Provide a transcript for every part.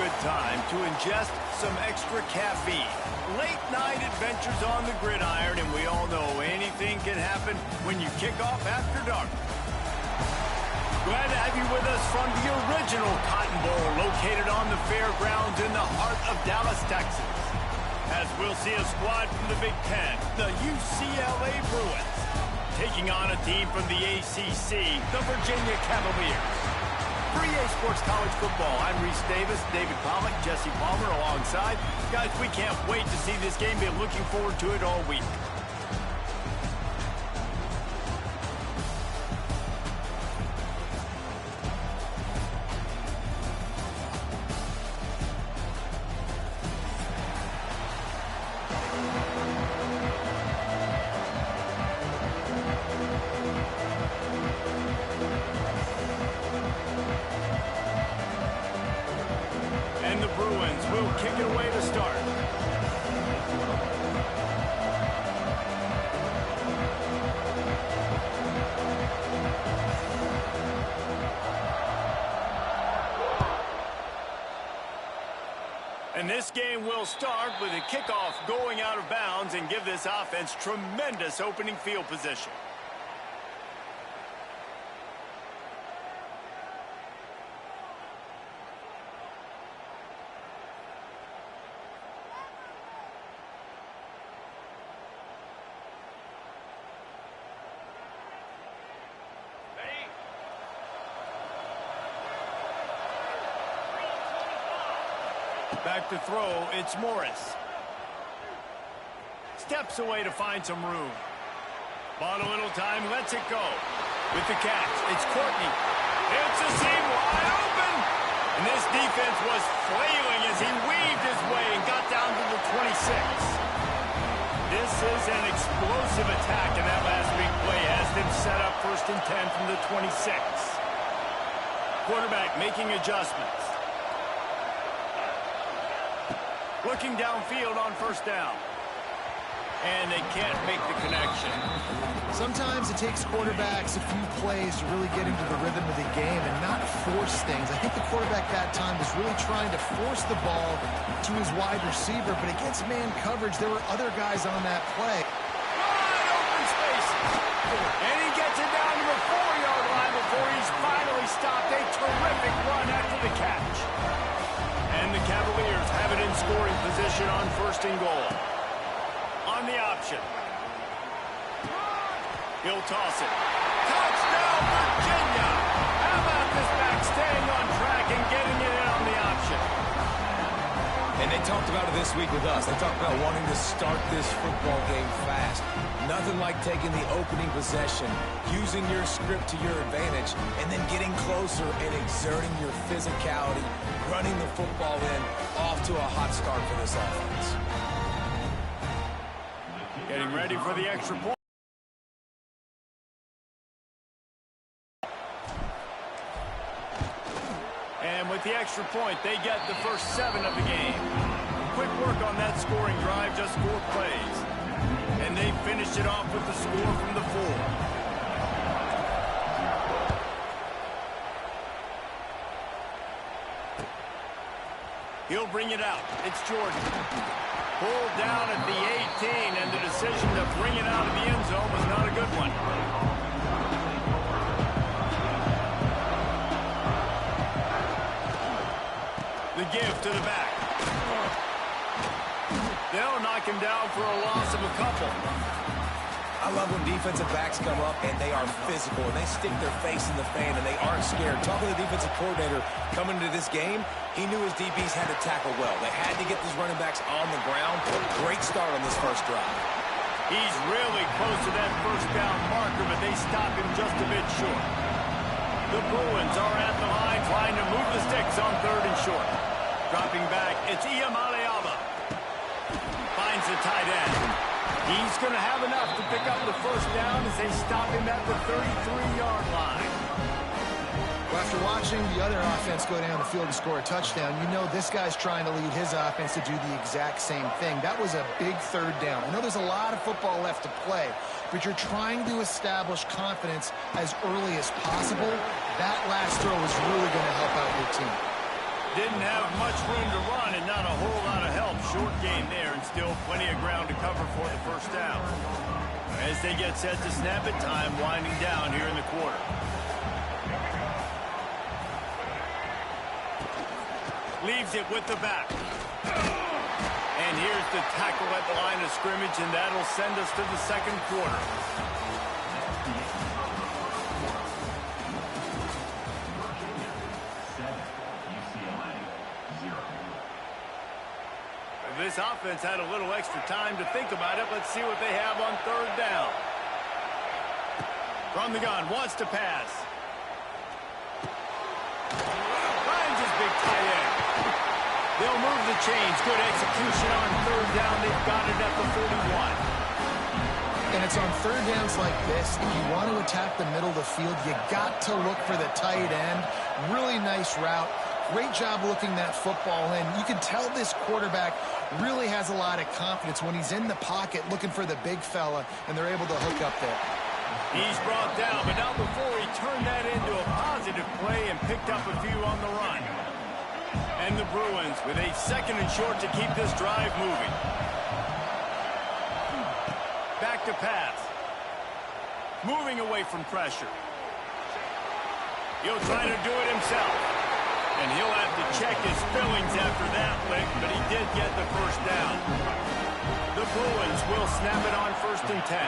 good time to ingest some extra caffeine. Late night adventures on the gridiron, and we all know anything can happen when you kick off after dark. Glad to have you with us from the original Cotton Bowl located on the fairgrounds in the heart of Dallas, Texas. As we'll see a squad from the Big Ten, the UCLA Bruins, taking on a team from the ACC, the Virginia Cavaliers. For EA Sports College Football, I'm Reese Davis, David Pollack, Jesse Palmer alongside. Guys, we can't wait to see this game. Been looking forward to it all week. And the Bruins will kick it away to start. And this game will start with a kickoff going out of bounds and give this offense tremendous opening field position. Back to throw, it's Morris. Steps away to find some room. Bought a little time, lets it go. With the catch, it's Courtney. It's a seam wide open! And this defense was flailing as he weaved his way and got down to the 26. This is an explosive attack, and that last big play has them set up 1st and 10 from the 26. Quarterback making adjustments. Looking downfield on 1st down. And they can't make the connection. Sometimes it takes quarterbacks a few plays to really get into the rhythm of the game and not force things. I think the quarterback that time was really trying to force the ball to his wide receiver, but against man coverage, there were other guys on that play. Wide open space. And he gets it down to the 4-yard line before he's finally stopped. A terrific run after the catch. And the Cavaliers have it in scoring position on 1st and goal. On the option. He'll toss it. Touchdown, Virginia! How about this back staying on track and getting it in on the option? And they talked about it this week with us. They talked about wanting to start this football game fast. Nothing like taking the opening possession, using your script to your advantage, and then getting closer and exerting your physicality, running the football in, off to a hot start for this offense. Getting ready for the extra point. And with the extra point, they get the first 7 of the game. Quick work on that scoring drive, just 4 plays. And they finished it off with the score from the 4. He'll bring it out. It's Jordan. Pulled down at the 18, and the decision to bring it out of the end zone was not a good one. The give to the back. They'll knock him down for a loss of a couple. I love when defensive backs come up and they are physical and they stick their face in the fan and they aren't scared. Talking to the defensive coordinator coming into this game, he knew his DBs had to tackle well. They had to get these running backs on the ground. Great start on this first drive. He's really close to that 1st down marker, but they stop him just a bit short. The Bruins are at the line trying to move the sticks on 3rd and short. Dropping back, it's Iamaleava. Finds the tight end. He's going to have enough to pick up the 1st down as they stop him at the 33-yard line. Well, after watching the other offense go down the field and score a touchdown, you know this guy's trying to lead his offense to do the exact same thing. That was a big 3rd down. I know there's a lot of football left to play, but you're trying to establish confidence as early as possible. That last throw is really going to help out your team. Didn't have much room to run and not a whole lot of help. Short gain there and still plenty of ground to cover for the first down. As they get set to snap it, time winding down here in the quarter. Leaves it with the back. And here's the tackle at the line of scrimmage, and that'll send us to the second quarter. This offense had a little extra time to think about it. Let's see what they have on third down. From the gun, wants to pass. Finds his big tight end. They'll move the chains. Good execution on third down. They've got it at the 41. And it's on third downs like this. If you want to attack the middle of the field, you got to look for the tight end. Really nice route. Great job looking that football in. You can tell this quarterback really has a lot of confidence when he's in the pocket looking for the big fella, and they're able to hook up there. He's brought down, but not before he turned that into a positive play and picked up a few on the run. And the Bruins with a second and short to keep this drive moving. Back to pass. Moving away from pressure. He'll try to do it himself. And he'll have to check his fillings after that lick, but he did get the first down. The Bruins will snap it on 1st and 10.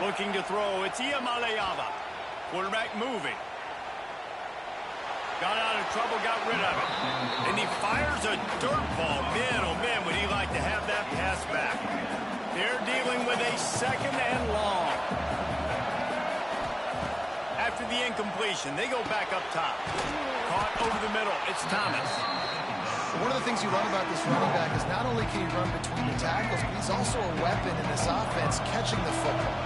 Looking to throw, it's Iamaleava. Quarterback moving. Got out of trouble, got rid of it. And he fires a dirt ball. Man, oh man, would he like to have that pass back. They're dealing with a second and long. After the incompletion, they go back up top. Caught over the middle. It's Thomas. One of the things you love about this running back is not only can he run between the tackles, but he's also a weapon in this offense, catching the football.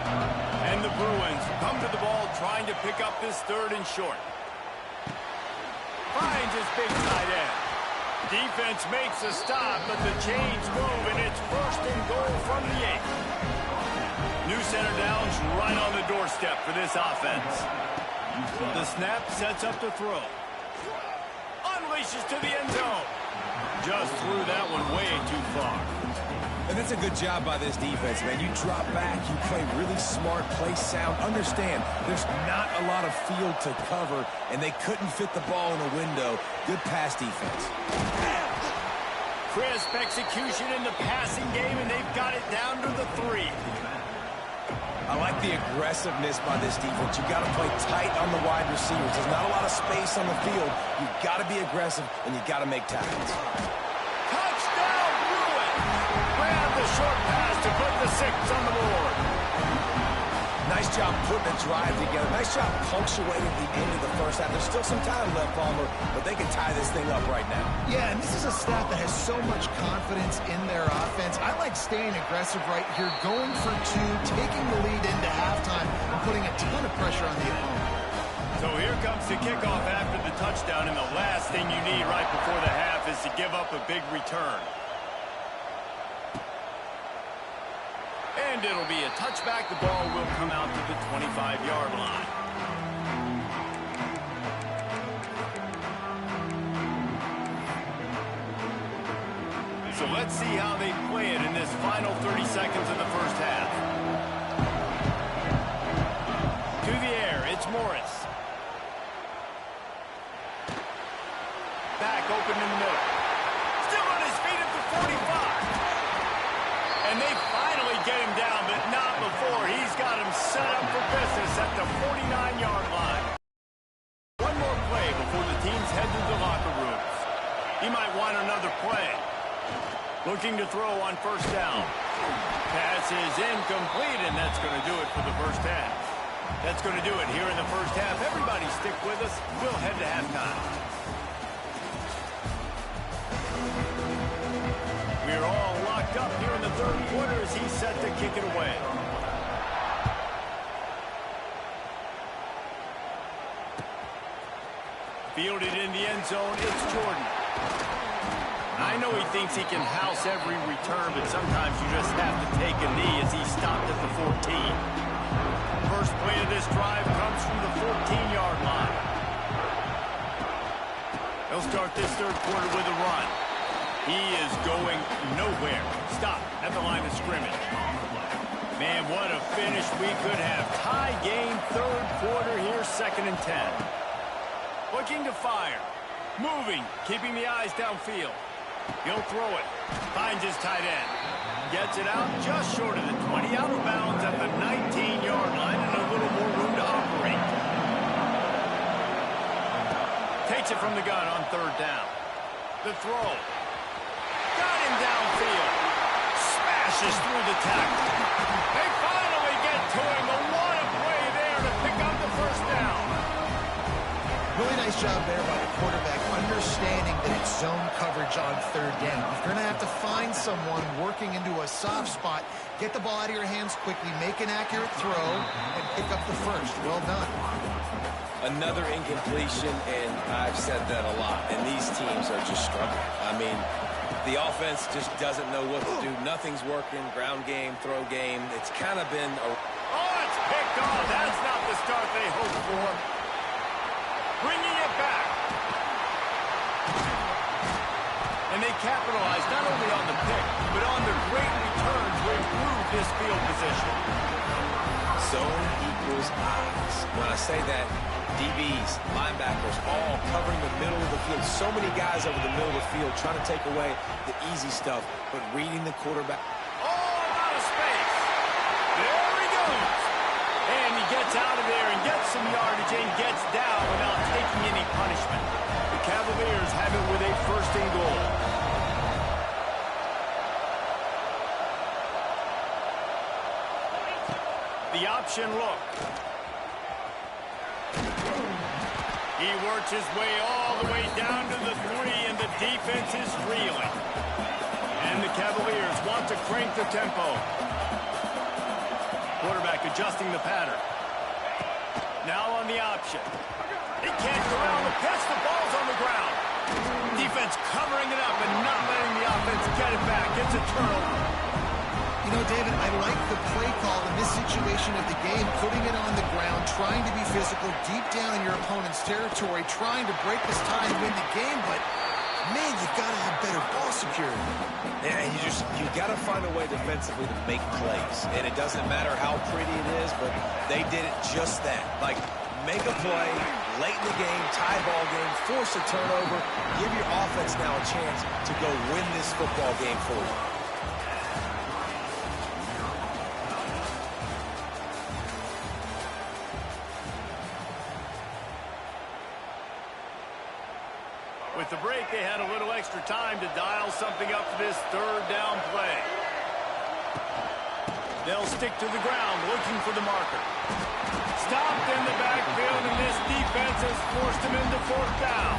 And the Bruins come to the ball trying to pick up this third and short. Finds his big tight end. Defense makes a stop, but the chains move, and it's 1st and goal from the 8. New center downs right on the doorstep for this offense. The snap sets up the throw. Unleashes to the end zone. Just threw that one way too far. And that's a good job by this defense, man. You drop back, you play really smart, play sound. Understand, there's not a lot of field to cover, and they couldn't fit the ball in a window. Good pass defense. Crisp execution in the passing game, and they've got it down to the 3. I like the aggressiveness by this defense. You've got to play tight on the wide receivers. There's not a lot of space on the field. You've got to be aggressive, and you've got to make tackles. Touchdown, Bruins! Grab the short pass to put the 6 on the board. Nice job putting a drive together. Nice job punctuating the end of the first half. There's still some time left, Palmer, but they can tie this thing up right now. Yeah, and this is a staff that has so much confidence in their offense. I like staying aggressive right here, going for 2, taking the lead into halftime, and putting a ton of pressure on the opponent. So here comes the kickoff after the touchdown, and the last thing you need right before the half is to give up a big return. And it'll be a touchback. The ball will come out to the 25-yard line. So let's see how they play it in this final 30 seconds of the first half. To the air, it's Morris. Back open in the middle. Still on his feet at the 45. And they finally get him down, but not before. He's got him set up for business at the 49-yard line. One more play before the teams head to the locker rooms. He might want another play. Looking to throw on 1st down. Pass is incomplete, and that's going to do it for the first half. That's going to do it here in the first half. Everybody stick with us. We'll head to halftime. We're all locked up here in the third quarter as he's set to kick it away. Fielded in the end zone, it's Jordan. I know he thinks he can house every return, but sometimes you just have to take a knee as he stopped at the 14. First play of this drive comes from the 14-yard line. He'll start this third quarter with a run. He is going nowhere. Stop at the line of scrimmage. Man, what a finish we could have. Tie game, third quarter here, 2nd and 10. Looking to fire. Moving, keeping the eyes downfield. He'll throw it. Finds his tight end. Gets it out just short of the 20. Out of bounds at the 19-yard line and a little more room to operate. Takes it from the gun on third down. The throw. Got him downfield. Smashes through the tackle. They finally get to him. A what a play there to pick up the first down. Really nice job there by the quarterback, understanding that it's zone coverage on third down. You're going to have to find someone working into a soft spot, get the ball out of your hands quickly, make an accurate throw, and pick up the first. Well done. Another incompletion, and I've said that a lot, and these teams are just struggling. I mean, the offense just doesn't know what to do. Nothing's working. Ground game, throw game. It's kind of been a... Oh, it's picked off. That's not the start they hoped for. Bringing it back. And they capitalized not only on the pick, but on their great return to improve this field position. Zone equals eyes. When I say that, DBs, linebackers, all covering the middle of the field. So many guys over the middle of the field trying to take away the easy stuff, but reading the quarterback. Oh, out of space. There he goes. And he gets out of there and gets some yardage and gets down without taking any punishment. The Cavaliers have it with a first and goal. The option look. He works his way all the way down to the 3, and the defense is reeling. And the Cavaliers want to crank the tempo. Quarterback adjusting the pattern. Now on the option. He can't go around the pitch. The ball's on the ground. Defense covering it up and not letting the offense get it back. It's a turnover. You know, David, I like the play call in this situation of the game, putting it on the ground, trying to be physical, deep down in your opponent's territory, trying to break this tie and win the game, but, man, you've got to have better ball security. Yeah, you got to find a way defensively to make plays, and it doesn't matter how pretty it is, but they did it just that. Like, make a play late in the game, tie ball game, force a turnover, give your offense now a chance to go win this football game for you. With the break, they had a little extra time to dial something up for this third down play. They'll stick to the ground, looking for the marker. Stopped in the backfield, and this defense has forced him into fourth down.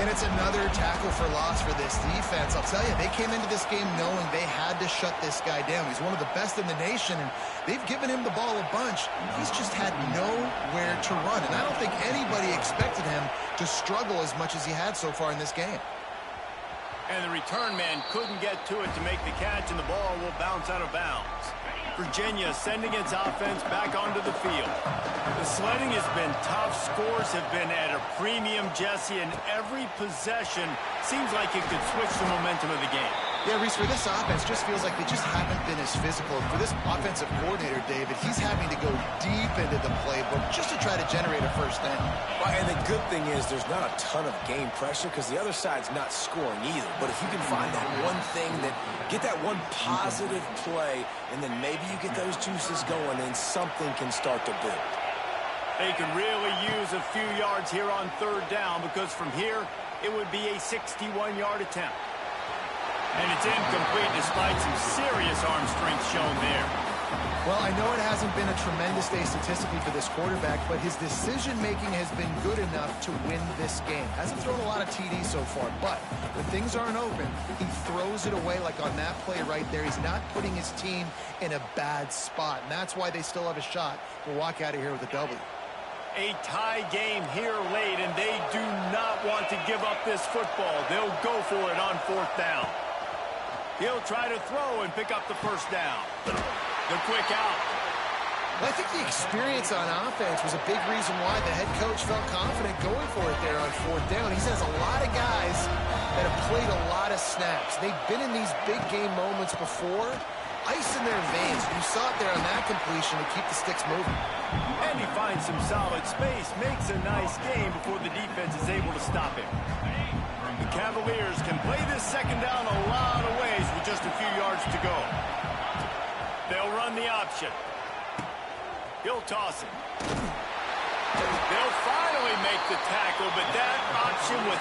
And it's another tackle for loss for this defense. I'll tell you, they came into this game knowing they had to shut this guy down. He's one of the best in the nation, and they've given him the ball a bunch. He's just had nowhere to run, and I don't think anybody expected him to struggle as much as he had so far in this game. And the return man couldn't get to it to make the catch, and the ball will bounce out of bounds. Virginia sending its offense back onto the field. The sledding has been tough. Scores have been at a premium, Jesse, and every possession seems like it could switch the momentum of the game. Yeah, Reese, for this offense, just feels like they just haven't been as physical. And for this offensive coordinator, David, he's having to go deep into the playbook just to try to generate a first down. Well, and the good thing is there's not a ton of game pressure because the other side's not scoring either. But if you can find that one thing, get that one positive play, and then maybe you get those juices going and something can start to build. They can really use a few yards here on third down because from here, it would be a 61-yard attempt. And it's incomplete despite some serious arm strength shown there. Well, I know it hasn't been a tremendous day statistically for this quarterback, but his decision-making has been good enough to win this game. Hasn't thrown a lot of TDs so far, but when things aren't open, he throws it away like on that play right there. He's not putting his team in a bad spot, and that's why they still have a shot to walk out of here with a W. A tie game here late, and they do not want to give up this football. They'll go for it on 4th down. He'll try to throw and pick up the first down. The quick out. Well, I think the experience on offense was a big reason why the head coach felt confident going for it there on 4th down. He says a lot of guys that have played a lot of snaps. They've been in these big game moments before. Ice in their veins. You saw it there on that completion to keep the sticks moving. And he finds some solid space, makes a nice game before the defense is able to stop him. The Cavaliers can play this 2nd down a lot of ways with just a few yards to go. They'll run the option. He'll toss it. They'll finally make the tackle, but that option was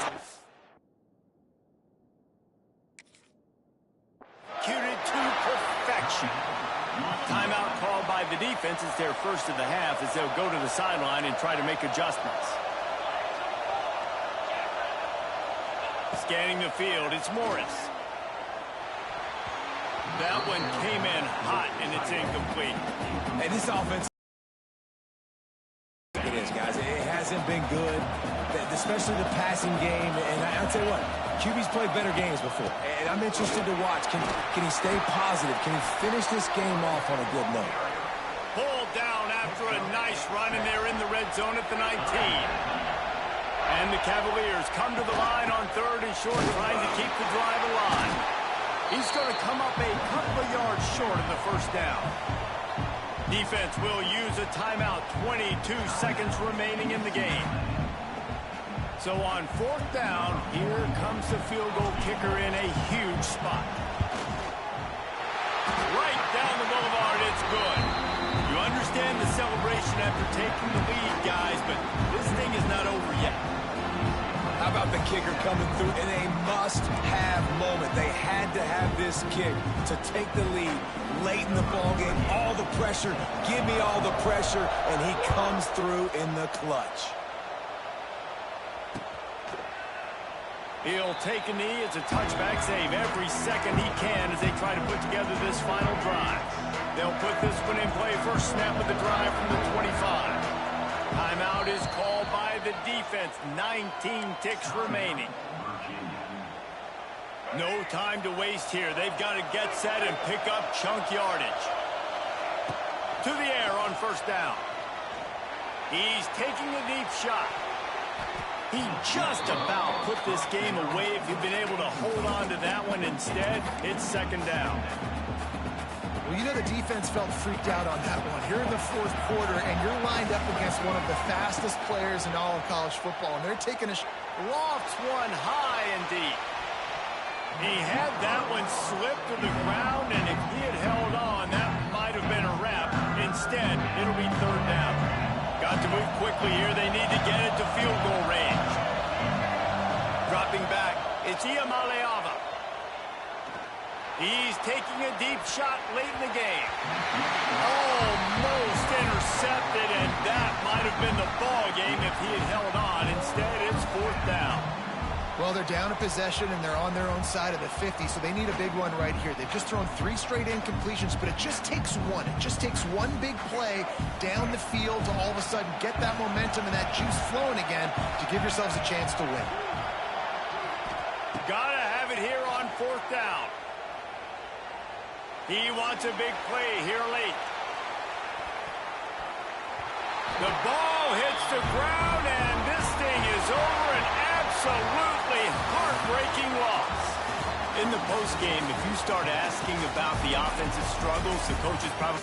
executed to perfection. Timeout called by the defense. It's their first of the half as they'll go to the sideline and try to make adjustments. Scanning the field, it's Morris. That one came in hot, and it's incomplete. And this offense, it is, guys. It hasn't been good, especially the passing game. And I'll tell you what, QB's played better games before. And I'm interested to watch. Can he stay positive? Can he finish this game off on a good note? Pulled down after a nice run, and they're in the red zone at the 19. And the Cavaliers come to the line on 3rd and short, trying to keep the drive alive. He's going to come up a couple of yards short of the first down. Defense will use a timeout. 22 seconds remaining in the game. So on 4th down, here comes the field goal kicker in a huge spot. Right down the boulevard, it's good. You understand the celebration after taking the lead, guys, but this thing is not over yet. How about the kicker coming through in a must-have moment? They had to have this kick to take the lead late in the ballgame. All the pressure, give me all the pressure, and he comes through in the clutch. He'll take a knee. It's a touchback save every second he can as they try to put together this final drive. They'll put this one in play. First snap of the drive from the 25. Timeout is called by the defense. 19 ticks remaining. No time to waste here. They've got to get set and pick up chunk yardage. To the air on 1st down. He's taking a deep shot. He just about put this game away if he'd been able to hold on to that one. Instead, it's 2nd down. Well, you know the defense felt freaked out on that one. You're in the 4th quarter, and you're lined up against one of the fastest players in all of college football, and they're taking a lofts one high and deep. He had that one slip to the ground, and if he had held on, that might have been a wrap. Instead, it'll be 3rd down. Got to move quickly here. They need to get it to field goal range. Dropping back, it's Iamaleava. He's taking a deep shot late in the game. Almost intercepted, and that might have been the ball game if he had held on. Instead, it's 4th down. Well, they're down a possession, and they're on their own side of the 50, so they need a big one right here. They've just thrown 3 straight incompletions, but it just takes one. It just takes one big play down the field to all of a sudden get that momentum and that juice flowing again to give yourselves a chance to win. Gotta have it here on 4th down. He wants a big play here late. The ball hits the ground, and this thing is over. An absolutely heartbreaking loss. In the postgame, if you start asking about the offensive struggles, the coaches probably...